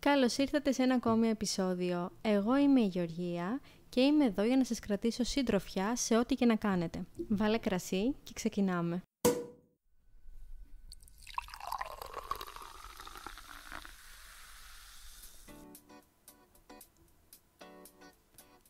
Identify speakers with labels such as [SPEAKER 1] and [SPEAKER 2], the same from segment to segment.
[SPEAKER 1] Καλώς ήρθατε σε ένα ακόμη επεισόδιο. Εγώ είμαι η Γεωργία και είμαι εδώ για να σας κρατήσω συντροφιά σε ό,τι και να κάνετε. Βάλε κρασί και ξεκινάμε.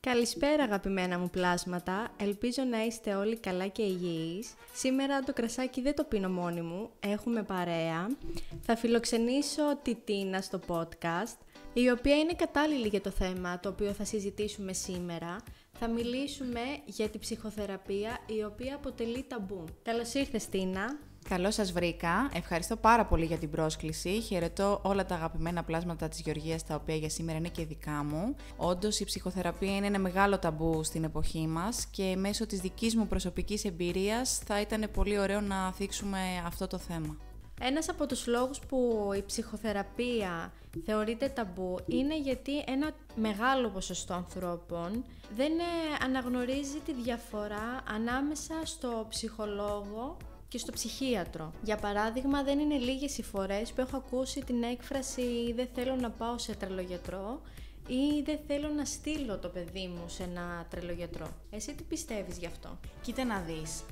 [SPEAKER 1] Καλησπέρα αγαπημένα μου πλάσματα, ελπίζω να είστε όλοι καλά και υγιείς. Σήμερα το κρασάκι δεν το πίνω μόνη μου, έχουμε παρέα. Θα φιλοξενήσω τη Τίνα στο podcast, η οποία είναι κατάλληλη για το θέμα το οποίο θα συζητήσουμε σήμερα. Θα μιλήσουμε για τη ψυχοθεραπεία, η οποία αποτελεί ταμπού. Καλώς ήρθες Τίνα.
[SPEAKER 2] Καλώς σας βρήκα. Ευχαριστώ πάρα πολύ για την πρόσκληση. Χαιρετώ όλα τα αγαπημένα πλάσματα της Γεωργίας, τα οποία για σήμερα είναι και δικά μου. Όντως, η ψυχοθεραπεία είναι ένα μεγάλο ταμπού στην εποχή μας και μέσω της δικής μου προσωπικής εμπειρίας θα ήταν πολύ ωραίο να θίξουμε αυτό το θέμα.
[SPEAKER 1] Ένας από τους λόγους που η ψυχοθεραπεία θεωρείται ταμπού είναι γιατί ένα μεγάλο ποσοστό ανθρώπων δεν αναγνωρίζει τη διαφορά ανάμεσα στο ψυχολόγο και στο ψυχίατρο. Για παράδειγμα, δεν είναι λίγες οι φορές που έχω ακούσει την έκφραση «δεν θέλω να πάω σε τρελογιατρό» ή «δεν θέλω να στείλω το παιδί μου σε ένα τρελογιατρό». Εσύ τι πιστεύεις γι' αυτό?
[SPEAKER 2] Κοίτα να δεις,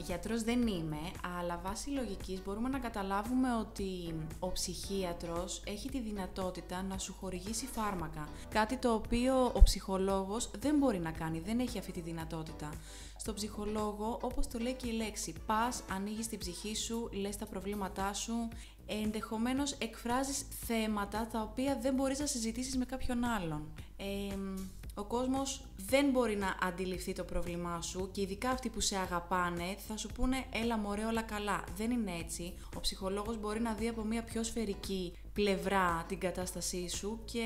[SPEAKER 2] γιατρός δεν είμαι, αλλά βάσει λογικής μπορούμε να καταλάβουμε ότι ο ψυχίατρος έχει τη δυνατότητα να σου χορηγήσει φάρμακα. Κάτι το οποίο ο ψυχολόγος δεν μπορεί να κάνει, δεν έχει αυτή τη δυνατότητα. Στον ψυχολόγο, όπως το λέει και η λέξη, πας, ανοίγεις την ψυχή σου, λες τα προβλήματά σου, ενδεχομένως εκφράζεις θέματα τα οποία δεν μπορείς να συζητήσεις με κάποιον άλλον. Ο κόσμος δεν μπορεί να αντιληφθεί το πρόβλημά σου και ειδικά αυτοί που σε αγαπάνε θα σου πούνε «έλα μωρέ, όλα καλά». Δεν είναι έτσι. Ο ψυχολόγος μπορεί να δει από μια πιο σφαιρική πλευρά την κατάστασή σου και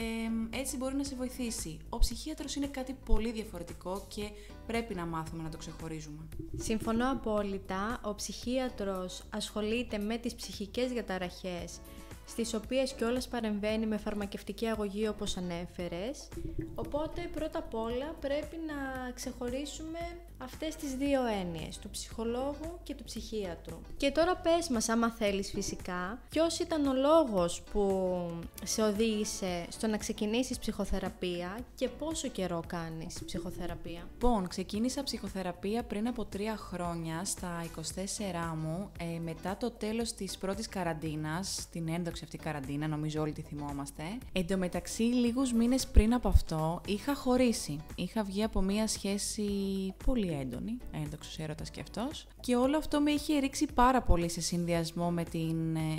[SPEAKER 2] έτσι μπορεί να σε βοηθήσει. Ο ψυχίατρος είναι κάτι πολύ διαφορετικό και πρέπει να μάθουμε να το ξεχωρίζουμε.
[SPEAKER 1] Συμφωνώ απόλυτα. Ο ψυχίατρος ασχολείται με τις ψυχικές διαταραχές, στις οποίες κιόλας παρεμβαίνει με φαρμακευτική αγωγή όπως ανέφερες. Οπότε πρώτα απ' όλα πρέπει να ξεχωρίσουμε αυτές τις δύο έννοιες, του ψυχολόγου και του ψυχίατρου. Και τώρα πες μας, άμα θέλεις φυσικά, ποιος ήταν ο λόγος που σε οδήγησε στο να ξεκινήσεις ψυχοθεραπεία και πόσο καιρό κάνεις ψυχοθεραπεία?
[SPEAKER 2] Λοιπόν, ξεκίνησα ψυχοθεραπεία πριν από 3 χρόνια, στα 24 μου, μετά το τέλος της πρώτης καραντίνας, την ένδοξη αυτή καραντίνα, νομίζω όλοι τη θυμόμαστε. Εν τω μεταξύ, λίγους μήνες πριν από αυτό, είχα χωρίσει. Είχα βγει από μία σχέση πολύ έντονη, έντοξος έρωτας και αυτός, και όλο αυτό με είχε ρίξει πάρα πολύ σε συνδυασμό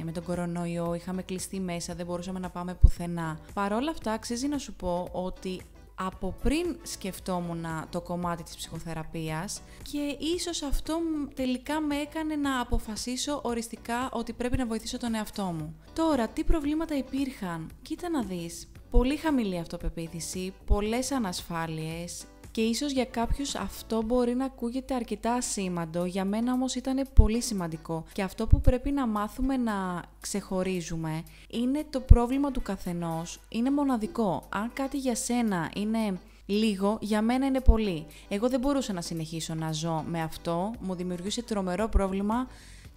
[SPEAKER 2] με τον κορονοϊό. Είχαμε κλειστεί μέσα, δεν μπορούσαμε να πάμε πουθενά. Παρ' όλα αυτά, αξίζει να σου πω ότι από πριν σκεφτόμουν το κομμάτι της ψυχοθεραπείας και ίσως αυτό τελικά με έκανε να αποφασίσω οριστικά ότι πρέπει να βοηθήσω τον εαυτό μου. Τώρα, τι προβλήματα υπήρχαν? Κοίτα να δεις, πολύ χαμηλή αυτοπεποίθηση, πολλές ανασφάλειες και ίσως για κάποιους αυτό μπορεί να ακούγεται αρκετά ασήμαντο, για μένα όμως ήταν πολύ σημαντικό και αυτό που πρέπει να μάθουμε να ξεχωρίζουμε είναι το πρόβλημα του καθενός, είναι μοναδικό. Αν κάτι για σένα είναι λίγο, για μένα είναι πολύ. Εγώ δεν μπορούσα να συνεχίσω να ζω με αυτό, μου δημιουργούσε τρομερό πρόβλημα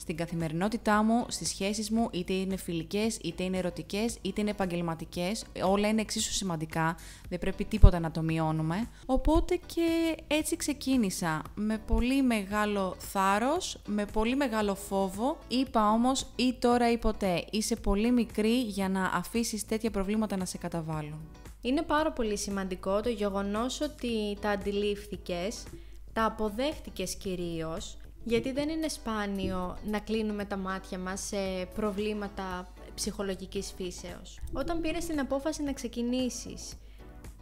[SPEAKER 2] στην καθημερινότητά μου, στις σχέσεις μου, είτε είναι φιλικές, είτε είναι ερωτικές, είτε είναι επαγγελματικές, όλα είναι εξίσου σημαντικά, δεν πρέπει τίποτα να το μειώνουμε. Οπότε και έτσι ξεκίνησα, με πολύ μεγάλο θάρρος, με πολύ μεγάλο φόβο, είπα όμως ή τώρα ή ποτέ, είσαι πολύ μικρή για να αφήσεις τέτοια προβλήματα να σε καταβάλουν.
[SPEAKER 1] Είναι πάρα πολύ σημαντικό το γεγονός ότι τα αντιλήφθηκες, τα αποδέχτηκες κυρίως, γιατί δεν είναι σπάνιο να κλείνουμε τα μάτια μας σε προβλήματα ψυχολογικής φύσεως. Όταν πήρες την απόφαση να ξεκινήσεις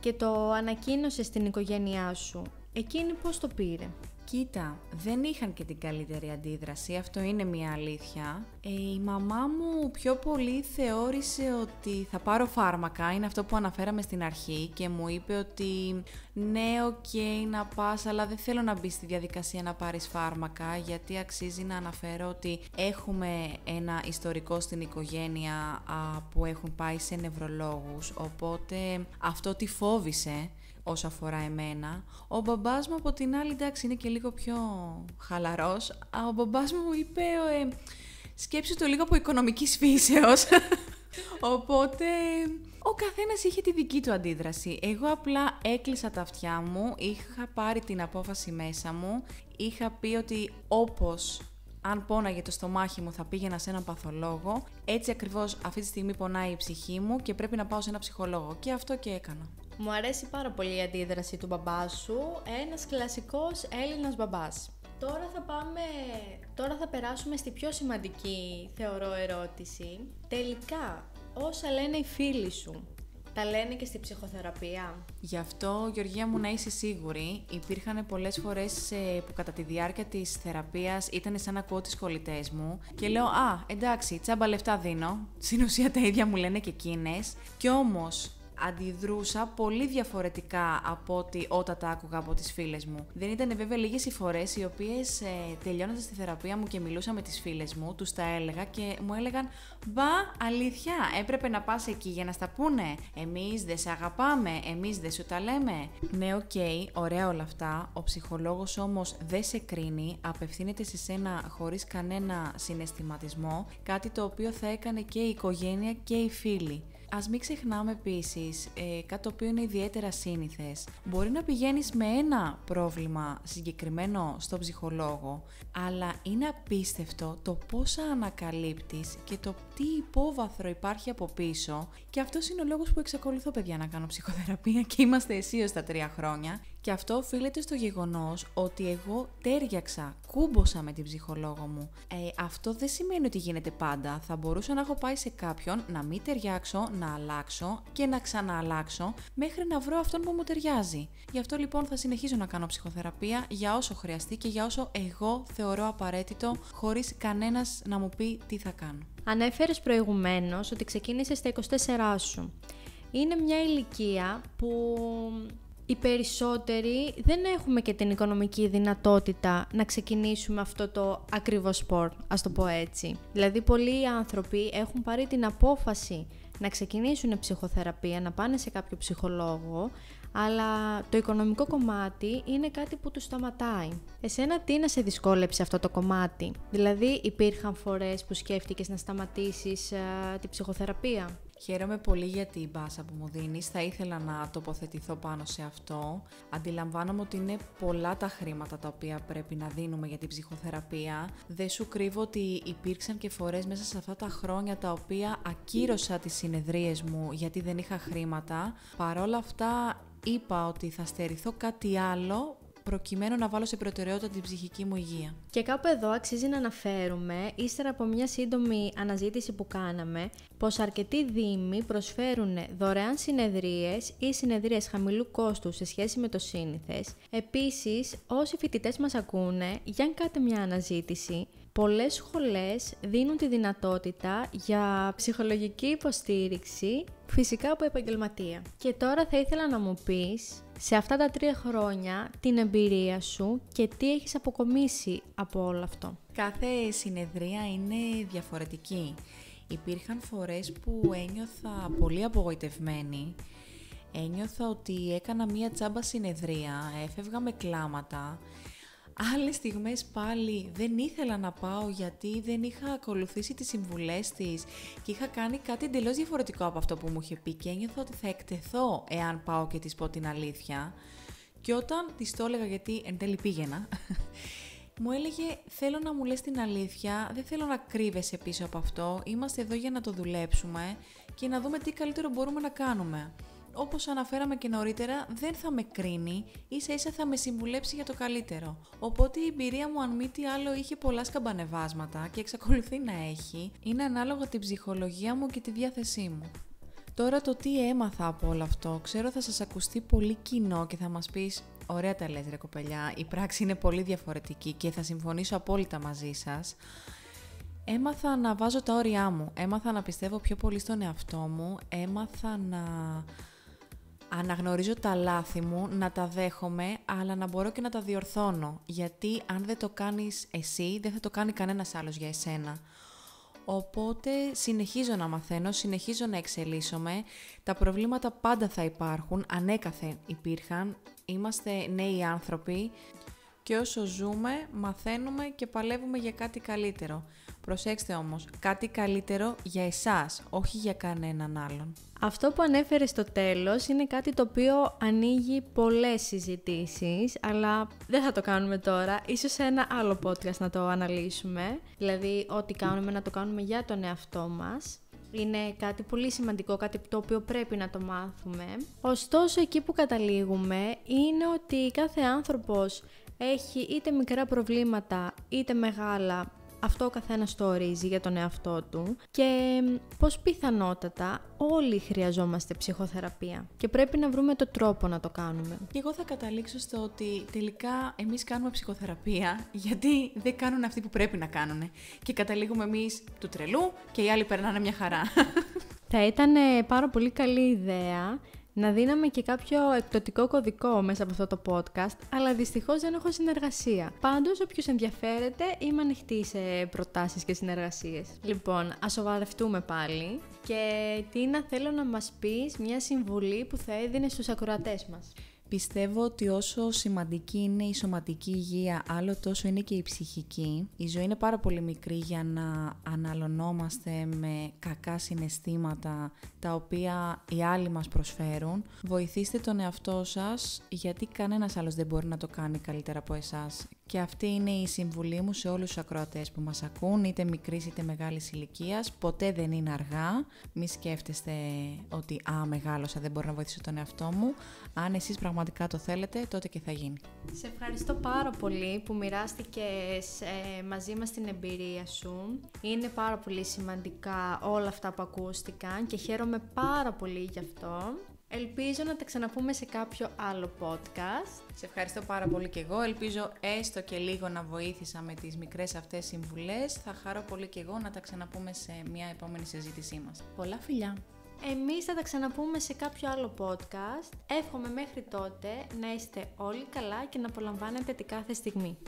[SPEAKER 1] και το ανακοίνωσες στην οικογένειά σου, εκείνη πώς το πήρε?
[SPEAKER 2] Κοίτα, δεν είχαν και την καλύτερη αντίδραση, αυτό είναι μια αλήθεια. Η μαμά μου πιο πολύ θεώρησε ότι θα πάρω φάρμακα, είναι αυτό που αναφέραμε στην αρχή, και μου είπε ότι ναι, οκ, να πας, αλλά δεν θέλω να μπεις στη διαδικασία να πάρεις φάρμακα, γιατί αξίζει να αναφέρω ότι έχουμε ένα ιστορικό στην οικογένεια που έχουν πάει σε νευρολόγους, οπότε αυτό τη φόβησε όσο αφορά εμένα. Ο μπαμπάς μου από την άλλη, εντάξει, είναι και λίγο πιο χαλαρός. Ο μπαμπάς μου είπε, σκέψου το λίγο από οικονομικής φύσεως. Οπότε ο καθένας είχε τη δική του αντίδραση. Εγώ απλά έκλεισα τα αυτιά μου, είχα πάρει την απόφαση μέσα μου, είχα πει ότι όπως αν πόναγε το στομάχι μου θα πήγαινα σε έναν παθολόγο, έτσι ακριβώς αυτή τη στιγμή πονάει η ψυχή μου και πρέπει να πάω σε έναν ψυχολόγο. Και αυτό και έκανα.
[SPEAKER 1] Μου αρέσει πάρα πολύ η αντίδραση του μπαμπά σου, ένας κλασικός Έλληνας μπαμπάς. Τώρα θα περάσουμε στη πιο σημαντική, θεωρώ, ερώτηση. Τελικά, όσα λένε οι φίλοι σου, τα λένε και στη ψυχοθεραπεία?
[SPEAKER 2] Γι' αυτό, Γεωργία μου, να είσαι σίγουρη, υπήρχαν πολλές φορές που κατά τη διάρκεια της θεραπείας ήταν σαν να ακούω τις κολλητές μου και λέω «Α, εντάξει, τσάμπα λεφτά δίνω». Στην ουσία τα ίδια μου λένε και εκείνες. Κι όμως αντιδρούσα πολύ διαφορετικά από ότι όταν τα άκουγα από τις φίλες μου. Δεν ήταν βέβαια λίγες οι φορές οι οποίες τελειώνοντας τη θεραπεία μου και μιλούσα με τις φίλες μου, τους τα έλεγα και μου έλεγαν «Μπα, αλήθεια, έπρεπε να πας εκεί για να στα πούνε. Εμείς δεν σε αγαπάμε, εμείς δεν σου τα λέμε». Ναι, οκ, ωραία όλα αυτά. Ο ψυχολόγος όμως δεν σε κρίνει, απευθύνεται σε σένα χωρίς κανένα συναισθηματισμό, κάτι το οποίο θα έκανε και η οικογένεια και οι φίλοι. Ας μην ξεχνάμε επίσης κάτι το οποίο είναι ιδιαίτερα σύνηθες. Μπορεί να πηγαίνεις με ένα πρόβλημα συγκεκριμένο στο ψυχολόγο, αλλά είναι απίστευτο το πόσα ανακαλύπτεις και το τι υπόβαθρο υπάρχει από πίσω. Και αυτός είναι ο λόγος που εξακολουθώ, παιδιά, να κάνω ψυχοθεραπεία και είμαστε αισίως τα 3 χρόνια. Και αυτό οφείλεται στο γεγονός ότι εγώ τέριαξα, κούμποσα με την ψυχολόγο μου. Αυτό δεν σημαίνει ότι γίνεται πάντα. Θα μπορούσα να έχω πάει σε κάποιον, να μην ταιριάξω, να αλλάξω και να ξανααλλάξω μέχρι να βρω αυτόν που μου ταιριάζει. Γι' αυτό λοιπόν θα συνεχίζω να κάνω ψυχοθεραπεία για όσο χρειαστεί και για όσο εγώ θεωρώ απαραίτητο, χωρίς κανένας να μου πει τι θα κάνω.
[SPEAKER 1] Ανέφερες προηγουμένως ότι ξεκίνησες στα 24 σου. Είναι μια ηλικία που οι περισσότεροι δεν έχουμε και την οικονομική δυνατότητα να ξεκινήσουμε αυτό το ακριβό σπορ, ας το πω έτσι. Δηλαδή, πολλοί άνθρωποι έχουν πάρει την απόφαση να ξεκινήσουν ψυχοθεραπεία, να πάνε σε κάποιο ψυχολόγο, αλλά το οικονομικό κομμάτι είναι κάτι που τους σταματάει. Εσένα τι να σε δυσκόλεψε αυτό το κομμάτι? Δηλαδή, υπήρχαν φορές που σκέφτηκες να σταματήσεις τη ψυχοθεραπεία?
[SPEAKER 2] Χαίρομαι πολύ για την πάσα που μου δίνεις, θα ήθελα να τοποθετηθώ πάνω σε αυτό. Αντιλαμβάνομαι ότι είναι πολλά τα χρήματα τα οποία πρέπει να δίνουμε για την ψυχοθεραπεία. Δεν σου κρύβω ότι υπήρξαν και φορές μέσα σε αυτά τα χρόνια τα οποία ακύρωσα τις συνεδρίες μου γιατί δεν είχα χρήματα. Παρόλα αυτά είπα ότι θα στερηθώ κάτι άλλο προκειμένου να βάλω σε προτεραιότητα την ψυχική μου υγεία.
[SPEAKER 1] Και κάπου εδώ αξίζει να αναφέρουμε, ύστερα από μια σύντομη αναζήτηση που κάναμε, πως αρκετοί δήμοι προσφέρουν δωρεάν συνεδρίες ή συνεδρίες χαμηλού κόστου σε σχέση με το σύνηθες. Επίσης, όσοι φοιτητές μας ακούνε, για κάντε μια αναζήτηση. Πολλές σχολές δίνουν τη δυνατότητα για ψυχολογική υποστήριξη, φυσικά από επαγγελματία. Και τώρα θα ήθελα να μου πεις, σε αυτά τα 3 χρόνια, την εμπειρία σου και τι έχεις αποκομίσει από όλο αυτό.
[SPEAKER 2] Κάθε συνεδρία είναι διαφορετική. Υπήρχαν φορές που ένιωθα πολύ απογοητευμένη. Ένιωθα ότι έκανα μία τσάμπα συνεδρία, έφευγα με κλάματα. Άλλες στιγμές πάλι δεν ήθελα να πάω γιατί δεν είχα ακολουθήσει τις συμβουλές της και είχα κάνει κάτι εντελώς διαφορετικό από αυτό που μου είχε πει και ένιωθα ότι θα εκτεθώ εάν πάω και της πω την αλήθεια. Και όταν της το έλεγα, γιατί εν τέλει πήγαινα, μου έλεγε θέλω να μου λες την αλήθεια, δεν θέλω να κρύβεσαι πίσω από αυτό, είμαστε εδώ για να το δουλέψουμε και να δούμε τι καλύτερο μπορούμε να κάνουμε. Όπως αναφέραμε και νωρίτερα, δεν θα με κρίνει, ίσα ίσα θα με συμβουλέψει για το καλύτερο. Οπότε η εμπειρία μου, αν μη τι άλλο, είχε πολλά σκαμπανεβάσματα και εξακολουθεί να έχει, είναι ανάλογα την ψυχολογία μου και τη διάθεσή μου. Τώρα το τι έμαθα από όλο αυτό, ξέρω θα σας ακουστεί πολύ κοινό και θα μας πεις «Ωραία τα λες ρε κοπελιά, η πράξη είναι πολύ διαφορετική» και θα συμφωνήσω απόλυτα μαζί σας. Έμαθα να βάζω τα όρια μου, έμαθα να πιστεύω πιο πολύ στον εαυτό μου, έμαθα να αναγνωρίζω τα λάθη μου, να τα δέχομαι, αλλά να μπορώ και να τα διορθώνω, γιατί αν δεν το κάνεις εσύ, δεν θα το κάνει κανένας άλλος για εσένα. Οπότε συνεχίζω να μαθαίνω, συνεχίζω να εξελίσσομαι, τα προβλήματα πάντα θα υπάρχουν, ανέκαθεν υπήρχαν, είμαστε νέοι άνθρωποι και όσο ζούμε, μαθαίνουμε και παλεύουμε για κάτι καλύτερο. Προσέξτε όμως, κάτι καλύτερο για εσάς, όχι για κανέναν άλλον.
[SPEAKER 1] Αυτό που ανέφερε στο τέλος είναι κάτι το οποίο ανοίγει πολλές συζητήσεις, αλλά δεν θα το κάνουμε τώρα, ίσως σε ένα άλλο podcast να το αναλύσουμε, δηλαδή ό,τι κάνουμε να το κάνουμε για τον εαυτό μας. Είναι κάτι πολύ σημαντικό, κάτι το οποίο πρέπει να το μάθουμε. Ωστόσο, εκεί που καταλήγουμε είναι ότι κάθε άνθρωπος έχει είτε μικρά προβλήματα είτε μεγάλα, αυτό ο καθένας το ορίζει για τον εαυτό του και πως πιθανότατα όλοι χρειαζόμαστε ψυχοθεραπεία και πρέπει να βρούμε το τρόπο να το κάνουμε.
[SPEAKER 2] Και εγώ θα καταλήξω στο ότι τελικά εμείς κάνουμε ψυχοθεραπεία γιατί δεν κάνουν αυτοί που πρέπει να κάνουν και καταλήγουμε εμείς του τρελού και οι άλλοι περνάνε μια χαρά.
[SPEAKER 1] Θα ήταν πάρα πολύ καλή ιδέα να δίναμε και κάποιο εκπτωτικό κωδικό μέσα από αυτό το podcast, αλλά δυστυχώς δεν έχω συνεργασία. Πάντως, όποιος ενδιαφέρεται, είμαι ανοιχτή σε προτάσεις και συνεργασίες. Λοιπόν, ας σοβαρευτούμε πάλι και Τίνα, θέλω να μας πεις μια συμβουλή που θα έδινες στους ακροατές μας.
[SPEAKER 2] Πιστεύω ότι όσο σημαντική είναι η σωματική υγεία, άλλο τόσο είναι και η ψυχική. Η ζωή είναι πάρα πολύ μικρή για να αναλωνόμαστε με κακά συναισθήματα τα οποία οι άλλοι μας προσφέρουν. Βοηθήστε τον εαυτό σας, γιατί κανένας άλλος δεν μπορεί να το κάνει καλύτερα από εσάς. Και αυτή είναι η συμβουλή μου σε όλους τους ακροατές που μας ακούν, είτε μικρής είτε μεγάλης ηλικίας. Ποτέ δεν είναι αργά. Μη σκέφτεστε ότι μεγάλωσα, δεν μπορώ να βοηθήσω τον εαυτό μου. Αν εσείς πραγματικά το θέλετε, τότε και θα γίνει.
[SPEAKER 1] Σε ευχαριστώ πάρα πολύ που μοιράστηκες μαζί μας την εμπειρία σου. Είναι πάρα πολύ σημαντικά όλα αυτά που ακούστηκαν και χαίρομαι πάρα πολύ γι' αυτό. Ελπίζω να τα ξαναπούμε σε κάποιο άλλο podcast.
[SPEAKER 2] Σε ευχαριστώ πάρα πολύ και εγώ. Ελπίζω έστω και λίγο να βοήθησα με τις μικρές αυτές συμβουλές. Θα χαρώ πολύ και εγώ να τα ξαναπούμε σε μια επόμενη συζήτησή μας. Πολλά φιλιά!
[SPEAKER 1] Εμείς θα τα ξαναπούμε σε κάποιο άλλο podcast. Εύχομαι μέχρι τότε να είστε όλοι καλά και να απολαμβάνετε την κάθε στιγμή.